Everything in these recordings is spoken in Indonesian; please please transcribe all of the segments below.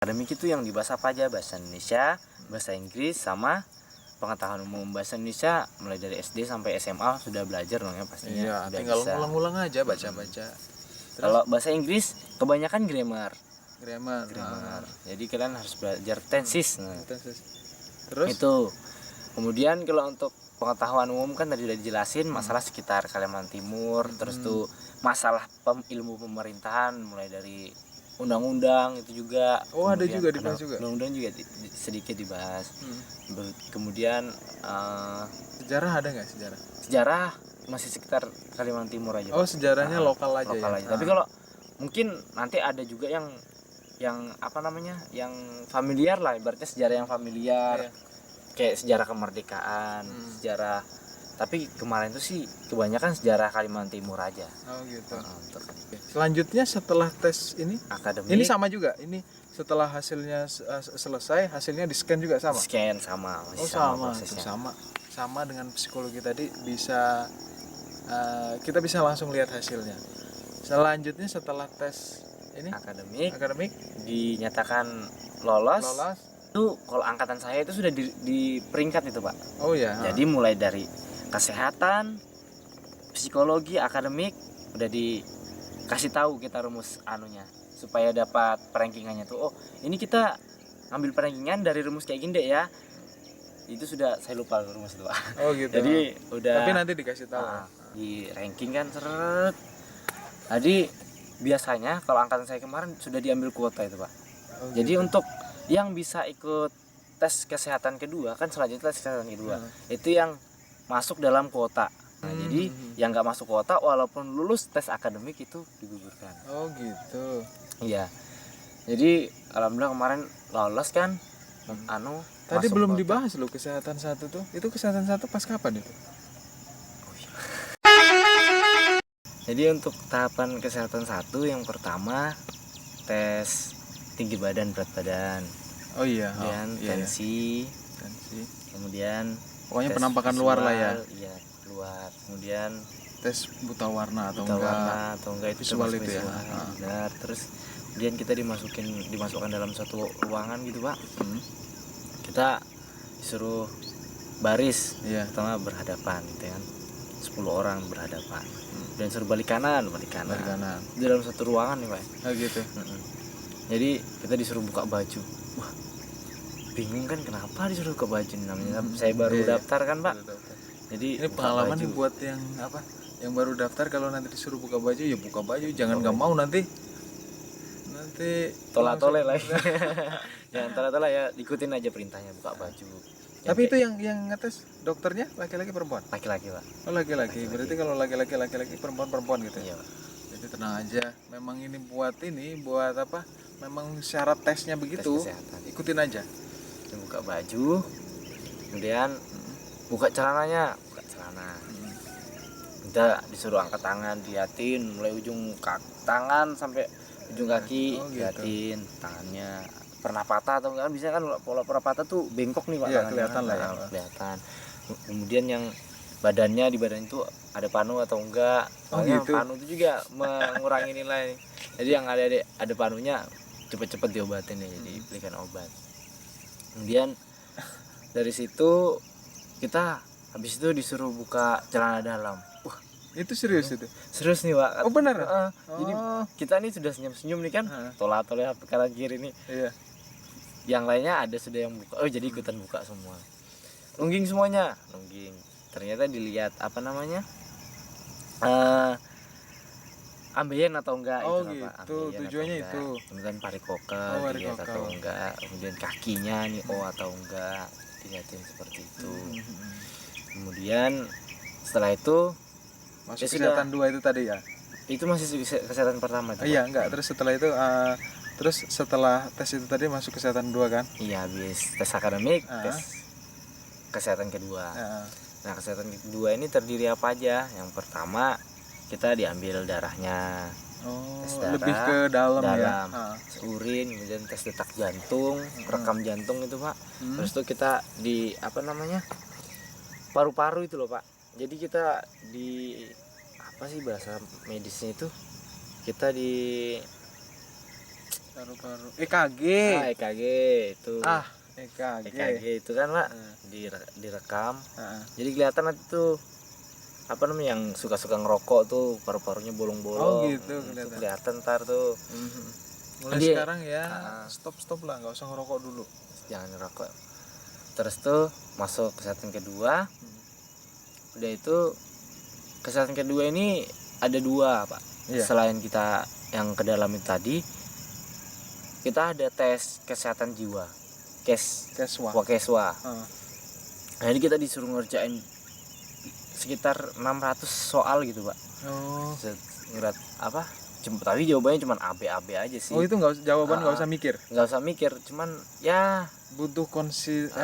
Akademik itu yang dibahas apa aja? Bahasa Indonesia, bahasa Inggris, sama pengetahuan umum. Bahasa Indonesia mulai dari SD sampai SMA sudah belajar dong ya pastinya. Iya, Sudah tinggal bisa. ngulang-ngulang aja baca-baca. Kalau bahasa Inggris kebanyakan grammar. Grammar. Jadi kalian harus belajar tenses. Nah, Terus itu. Kemudian kalau untuk pengetahuan umum kan tadi udah dijelasin masalah sekitar Kalimantan Timur, terus tuh masalah ilmu pemerintahan mulai dari undang-undang itu juga. ada juga dibahas juga. Undang-undang juga sedikit dibahas. Kemudian Sejarah ada nggak sejarah? sejarah masih sekitar Kalimantan Timur aja. Sejarahnya lokal aja ya. Tapi kalau mungkin nanti ada juga yang apa namanya, yang familiar lah, ibaratnya sejarah yang familiar. Iya. Kayak sejarah kemerdekaan, sejarah, tapi kemarin itu sih kebanyakan sejarah Kalimantan Timur aja. Oh gitu. Selanjutnya setelah tes ini, Akademik ini sama juga. Ini setelah hasilnya selesai, hasilnya di scan juga sama. scan sama, masih sama prosesnya. sama dengan psikologi tadi, bisa kita bisa langsung lihat hasilnya. Selanjutnya setelah tes ini Akademik dinyatakan lolos. Itu kalau angkatan saya itu sudah di peringkat itu, Pak. Oh ya. Jadi mulai dari kesehatan, psikologi, akademik udah dikasih tahu kita rumus anunya supaya dapat perankingannya tuh. Oh, ini kita ngambil perankingan dari rumus kayak gini deh ya. Itu sudah saya lupa rumus itu, Pak. Oh gitu. Jadi udah. Tapi nanti dikasih tahu. Di ranking kan seret. Jadi biasanya kalau angkatan saya kemarin sudah diambil kuota itu, Pak. Oh, jadi gitu. untuk yang bisa ikut tes kesehatan kedua kan, selanjutnya tes kesehatan kedua itu yang masuk dalam kuota. Nah, jadi yang nggak masuk kuota walaupun lulus tes akademik itu digugurkan. Oh gitu. Iya. Jadi alhamdulillah kemarin lolos kan. Tadi belum kuota. dibahas loh kesehatan 1 tuh. Itu kesehatan 1 pas kapan itu? Jadi untuk tahapan kesehatan 1 yang pertama tes tinggi badan, berat badan. Oh iya. Kemudian tensi. Kemudian pokoknya tes penampakan visual, luar lah ya. Iya, luar. Kemudian Tes buta warna atau enggak itu visual itu ya. Benar. Terus kemudian kita dimasukkan dalam satu ruangan gitu, Pak. Kita disuruh baris. Pertama berhadapan gitu kan. 10 orang berhadapan. Dan suruh balik kanan. Di dalam satu ruangan nih, Pak. Oh gitu. Jadi kita disuruh buka baju. Wah, bingung kan kenapa disuruh buka baju, namanya saya baru daftar kan, Pak. Jadi ini pengalaman nih buat yang apa? Yang baru daftar, kalau nanti disuruh buka baju ya buka baju, jangan nggak mau nanti tolak-tolak lagi. Jangan tolak-tolak ya, ikutin aja perintahnya buka baju. Tapi itu yang ngetes dokternya laki-laki perempuan? Laki-laki, Pak. Oh laki-laki. Berarti kalau laki-laki perempuan gitu ya? Iya, Pak. Jadi tenang aja. Memang ini buat apa? Memang syarat tesnya begitu. Ikutin aja. Buka baju, kemudian buka celana. Kita disuruh angkat tangan, liatin mulai ujung tangan sampai ujung kaki. Liatin tangannya pernah patah atau enggak. Bisa kan pola pernah patah tuh bengkok nih, Pak. Iya, kelihatan lah ya. Kelihatan. Kemudian yang di badan itu ada panu atau enggak. Soalnya gitu. Panu itu juga mengurangi nilai. Jadi yang ada panunya cepet-cepet diobatin ya, jadi berikan obat. Kemudian dari situ kita habis itu disuruh buka celana dalam. Wah, itu serius itu? Serius nih, Pak. Oh benar? Jadi kita nih sudah senyum-senyum nih kan, tolak-tolak kanan kiri nih. Iya. Yang lainnya ada sudah yang buka. Oh, jadi ikutan buka semua. Nungging semuanya, ternyata dilihat apa namanya, ambeien atau enggak. Oh itu gitu, Pak. tujuannya itu. Kemudian parikokel dilihat atau enggak, kemudian kakinya nih atau enggak, dilihatin seperti itu. Kemudian setelah itu masuk kesehatan 2 itu tadi ya? Itu masih kesehatan pertama itu. Iya, enggak. Terus setelah itu setelah tes itu tadi masuk kesehatan 2 kan? Iya, habis tes akademik, tes kesehatan kedua. Nah, kesehatan kedua ini terdiri apa aja? Yang pertama kita diambil darahnya. Tes darah, lebih ke dalam ya. Urin, kemudian tes detak jantung, rekam jantung itu, Pak. Terus itu kita di apa namanya? Paru-paru itu loh, Pak. Jadi kita di apa sih bahasa medisnya itu? Kita di paru-paru. EKG. EKG itu. EKG itu kan Pak direkam. Jadi kelihatan nanti tuh apa namanya yang suka-suka ngerokok tuh paru-parunya bolong-bolong. Gitu kelihatan ntar tuh. Mulai sekarang ya stop lah, nggak usah ngerokok dulu. Jangan ngerokok. Terus tuh masuk kesehatan kedua. Udah itu kesehatan kedua ini ada 2 Pak. Selain kita yang ke dalam itu tadi, kita ada tes kesehatan jiwa. Keswa. Jadi kita disuruh ngerjain sekitar 600 soal gitu Pak. Tapi jawabannya cuma AB aja sih. Itu jawaban nggak usah mikir. Nggak usah mikir, cuman ya butuh konsistensi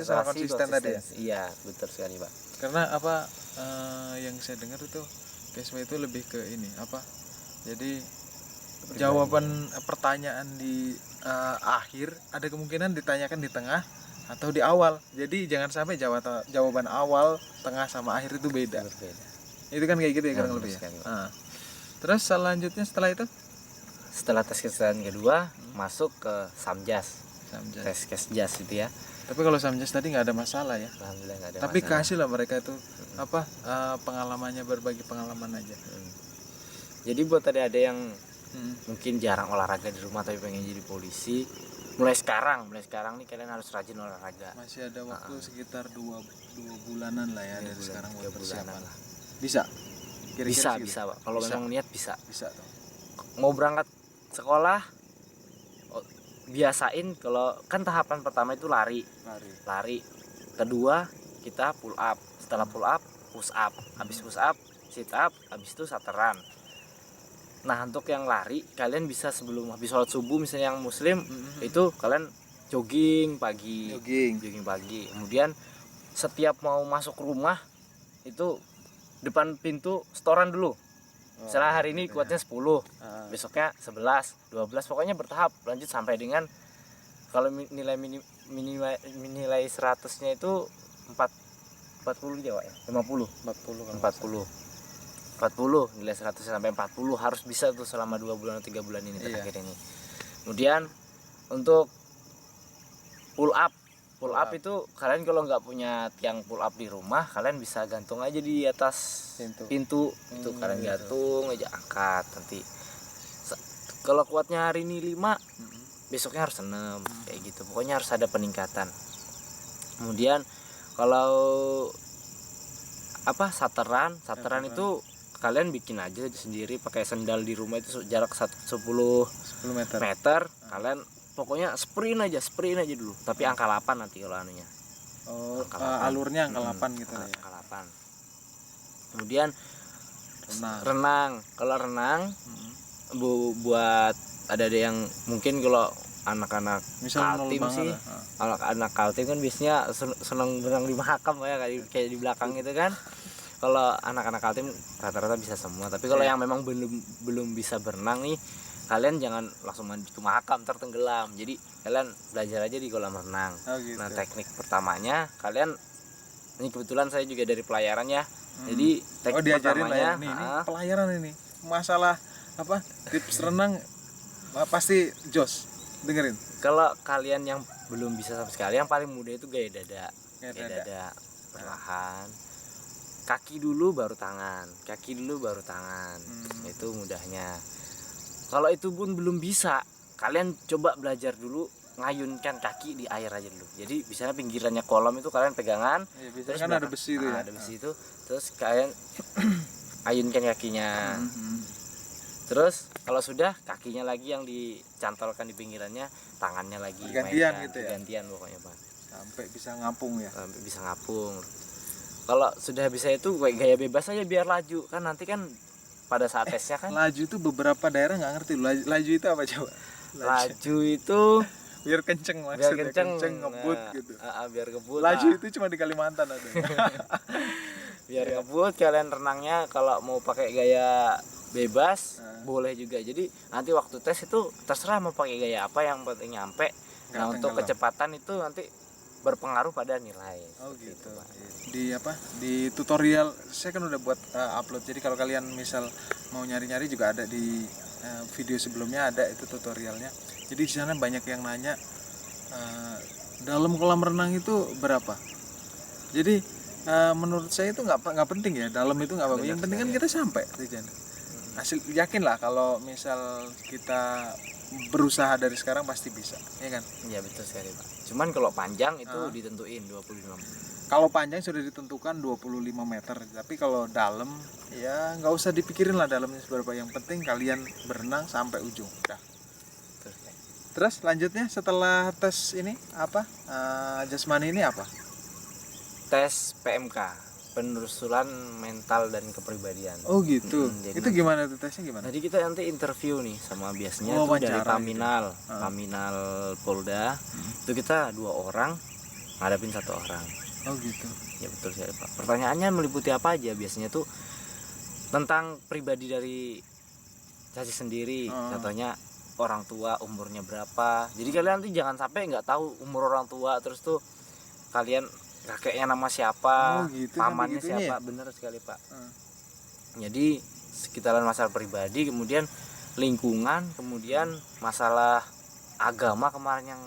sama konsisten tadi ya. Iya, betul sekali Pak. Karena yang saya dengar itu Keswa itu lebih ke ini jadi jawaban pertanyaan di akhir ada kemungkinan ditanyakan di tengah atau di awal. Jadi jangan sampai jawaban awal, tengah sama akhir itu beda. Itu kan kayak gitu ya kurang lebih ya. Terus selanjutnya setelah tes kesehatan kedua masuk ke Samjas. Tes Kesjas itu ya. Tapi kalau Samjas tadi nggak ada masalah ya. Alhamdulillah nggak ada. Tapi kasih lah mereka itu pengalamannya, berbagi pengalaman aja. Jadi buat ada yang mungkin jarang olahraga di rumah tapi pengen jadi polisi, mulai sekarang nih kalian harus rajin olahraga. Masih ada waktu sekitar 2 bulanan lah ya dari sekarang buat persiapan. Lah. Bisa. Kira-kira bisa Pak. Kalau memang niat bisa. Bisa tuh. Mau berangkat sekolah biasain, kalau kan tahapan pertama itu lari. Kedua kita pull up. Setelah pull up, push up. Habis push up, sit up. Habis itu sateran. Nah untuk yang lari, kalian bisa sebelum habis sholat subuh misalnya yang muslim, itu kalian jogging pagi. Kemudian setiap mau masuk rumah itu depan pintu setoran dulu. Misalnya hari ini kuatnya 10, besoknya 11, 12, pokoknya bertahap lanjut sampai dengan kalau nilai nilai 100-nya itu 40 ya Pak ya? 40 nilai 100 sampai 40 harus bisa tuh selama 2 bulan atau 3 bulan ini terakhir ini. Kemudian untuk pull up itu kalian kalau nggak punya tiang pull up di rumah, kalian bisa gantung aja di atas pintu. Itu kalian gantung aja, angkat nanti. Kalau kuatnya hari ini 5, besoknya harus 6 kayak gitu. Pokoknya harus ada peningkatan. Kemudian kalau sateran itu kalian bikin aja sendiri pakai sendal di rumah, itu jarak 10 meter. Kalian pokoknya sprint aja dulu, tapi angka 8 nanti kalau anunya. Alurnya angka 8 gitu ya. Angka 8. Kemudian renang. Kalau renang buat ada yang mungkin kalau anak-anak Kaltim sih, anak Kaltim kan biasanya senang berenang di Mahakam ya, kayak di belakang itu kan. Kalau anak-anak Kaltim rata-rata bisa semua, tapi kalau yang memang belum bisa berenang nih, kalian jangan langsung mandi ke Mahakam tertenggelam. Jadi kalian belajar aja di kolam renang. Gitu. Nah teknik pertamanya kalian, ini kebetulan saya juga dari pelayaran ya. Jadi teknik pertamanya ini pelayaran ini masalah tips renang pasti jos dengerin. Kalau kalian yang belum bisa sama sekali, yang paling mudah itu gaya dada perlahan. Kaki dulu baru tangan. Itu mudahnya. Kalau itu pun belum bisa, kalian coba belajar dulu ngayunkan kaki di air aja dulu. Jadi misalnya pinggirannya kolam itu kalian pegangan, terus kan ada besi itu ya. Ada besi itu, terus kalian ayunkan kakinya. Terus kalau sudah, kakinya lagi yang dicantolkan di pinggirannya, tangannya lagi gantian gitu ya. Gantian pokoknya Pak. Sampai bisa ngapung ya. Kalau sudah bisa itu kayak gaya bebas aja biar laju. Kan nanti kan pada saat tesnya kan laju itu beberapa daerah nggak ngerti. Laju itu apa coba? Laju itu biar kenceng maksudnya. Kenceng ngebut gitu. Biar ngebut. Laju itu cuma di Kalimantan ada. Biar ngebut, kalian renangnya kalau mau pakai gaya bebas boleh juga. Jadi nanti waktu tes itu terserah mau pakai gaya apa, yang penting nyampe. Nah untuk kecepatan itu nanti berpengaruh pada nilai. Gitu. Di tutorial saya kan udah buat upload. Jadi kalau kalian misal mau nyari-nyari juga ada di video sebelumnya ada itu tutorialnya. Jadi di sana banyak yang nanya dalam kolam renang itu berapa. Jadi menurut saya itu nggak penting ya, dalam itu nggak apa-apa. Yang penting kan kita sampai tujuan. Hasil yakin lah kalau misal kita berusaha dari sekarang pasti bisa, ya kan? Iya betul sekali Pak. Cuman kalau panjang itu ditentuin 25 meter. Kalau panjang sudah ditentukan 25 meter, tapi kalau dalam ya nggak usah dipikirin lah dalamnya seberapa. Yang penting kalian berenang sampai ujung. Dah. Terus lanjutnya setelah tes ini apa? Jasmani ini apa? Tes PMK, penelusuran mental dan kepribadian. Oh gitu. Jadi Itu gimana tuh tesnya gimana? Jadi kita nanti interview nih sama biasanya Oh, tuh dari wawancara Paminal, Paminal Polda. Itu kita 2 orang ngadapin 1 orang. Oh gitu. Ya betul sekali Pak. Pertanyaannya meliputi apa aja? Biasanya tuh tentang pribadi dari Caci sendiri. Contohnya orang tua umurnya berapa. Jadi kalian nanti jangan sampai nggak tahu umur orang tua, terus tuh kalian kakeknya nama siapa, gitu, pamannya ya? siapa. Bener sekali Pak. Jadi sekitaran masalah pribadi, kemudian lingkungan, kemudian masalah agama kemarin yang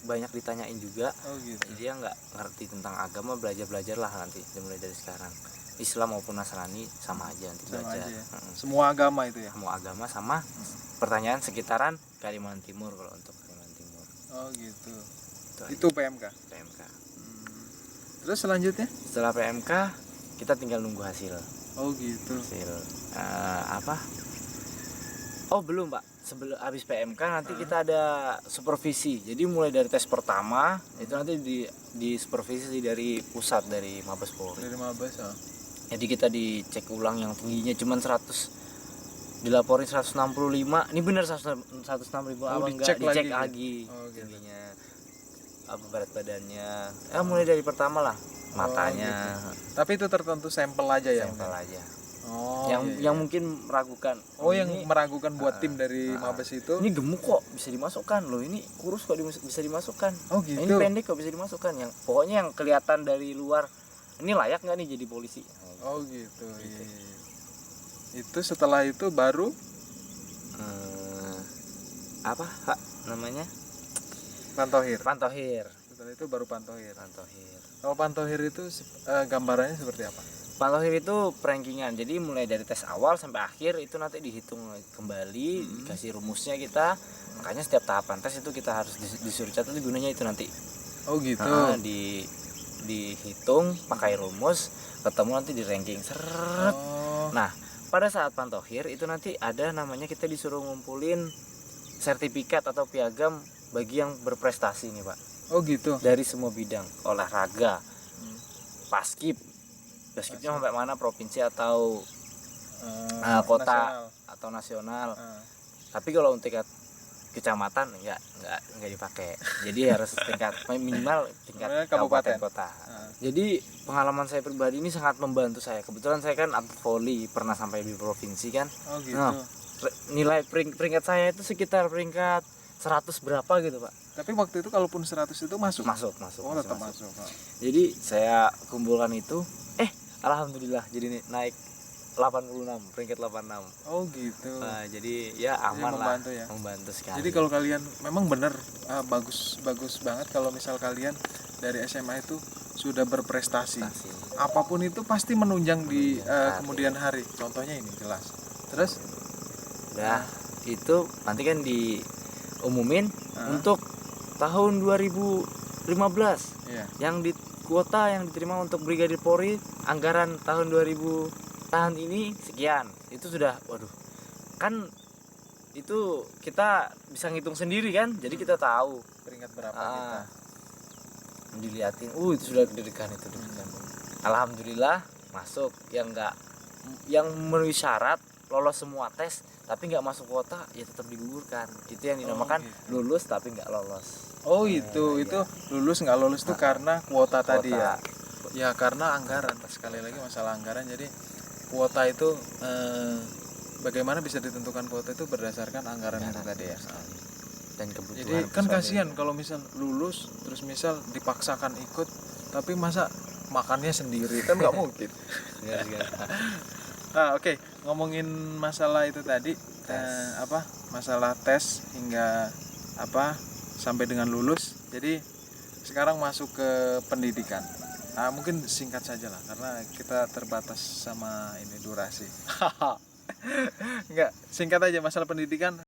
banyak ditanyain juga. Gitu. Jadi dia nggak ngerti tentang agama, belajar lah nanti mulai dari sekarang. Islam maupun Nasrani sama aja nanti Sama belajar. aja ya? Semua agama itu ya? Semua agama sama pertanyaan sekitaran Kalimantan Timur kalau untuk Kalimantan Timur. Oh gitu. Itu Itu PMK. PMK. Terus selanjutnya? Setelah PMK kita tinggal nunggu hasil. Oh gitu. Hasil apa? Oh belum Pak. Sebelum habis PMK nanti kita ada supervisi. Jadi mulai dari tes pertama itu nanti di supervisi dari pusat, dari Mabes Polri. Dari Mabes. Jadi kita dicek ulang yang tingginya cuma 100, dilaporin 165. Ini benar 165 apa enggak? Dicek lagi. Oh, gitu. Tingginya, apa berat badannya. Ya mulai dari pertama lah, matanya. Gitu. Tapi itu tertentu sampel aja ya? Sampel aja. Oh, yang mungkin meragukan. Oh, yang meragukan buat tim dari Mabes itu. Ini gemuk kok bisa dimasukkan loh, ini kurus kok bisa dimasukkan. Oh gitu. Ini pendek kok bisa dimasukkan. Yang pokoknya yang kelihatan dari luar, ini layak nggak nih jadi polisi? Oh gitu. Iya. Itu setelah itu baru apa namanya? Pantohir. Setelah itu baru Pantohir. Kalau Pantohir itu gambarannya seperti apa? Pantohir itu perankingan. Jadi mulai dari tes awal sampai akhir itu nanti dihitung kembali, dikasih rumusnya kita. Makanya setiap tahapan tes itu kita harus disuruh catat gunanya itu nanti. Oh gitu. Dihitung pakai rumus, ketemu nanti di ranking seret. Nah, pada saat Pantohir itu nanti ada namanya kita disuruh ngumpulin sertifikat atau piagam bagi yang berprestasi nih Pak. Oh gitu. Dari semua bidang, olahraga, basketnya sampai mana, provinsi atau kota nasional. Atau nasional. Tapi kalau untuk tingkat kecamatan nggak dipakai. Jadi harus tingkat minimal tingkat kabupaten kota. Jadi pengalaman saya pribadi ini sangat membantu saya. Kebetulan saya kan atlet voli, pernah sampai di provinsi kan. Oh gitu. Nah, nilai peringkat saya itu sekitar peringkat 100 berapa gitu Pak. Tapi waktu itu kalaupun 100 itu masuk. Oh, tetap masuk. Jadi saya kumpulkan itu, alhamdulillah jadi naik 86, peringkat 86. Oh gitu. Nah, jadi ya aman lah, ya. membantu sekali. Jadi kalau kalian memang benar bagus banget kalau misal kalian dari SMA itu sudah berprestasi. Apapun itu pasti menunjang di kemudian hari. Contohnya ini jelas. Terus udah itu nanti kan diumumin untuk tahun 2015. Iya. Yang di kuota yang diterima untuk Brigadir Polri anggaran tahun 2000 tahun ini sekian. Itu sudah kan itu kita bisa ngitung sendiri kan, jadi kita tahu peringkat berapa kita. Dilihatin itu sudah deg-degan itu. Alhamdulillah masuk. Yang memenuhi syarat lolos semua tes tapi nggak masuk kuota ya tetap digugurkan. Itu yang dinamakan lulus tapi nggak lolos. Oh itu lulus nggak lulus tuh karena kuota tadi ya. Ya karena anggaran. Sekali lagi masalah anggaran. Jadi kuota itu bagaimana bisa ditentukan kuota itu berdasarkan anggaran itu tadi ya. Dan kebutuhan. Jadi kan kasihan kalau misal lulus terus misal dipaksakan ikut tapi masa makannya sendiri kan nggak mungkin. Nah, oke. Ngomongin masalah itu tadi, masalah tes hingga sampai dengan lulus. Jadi sekarang masuk ke pendidikan. Mungkin singkat saja lah karena kita terbatas sama ini durasi. Enggak, singkat aja masalah pendidikan.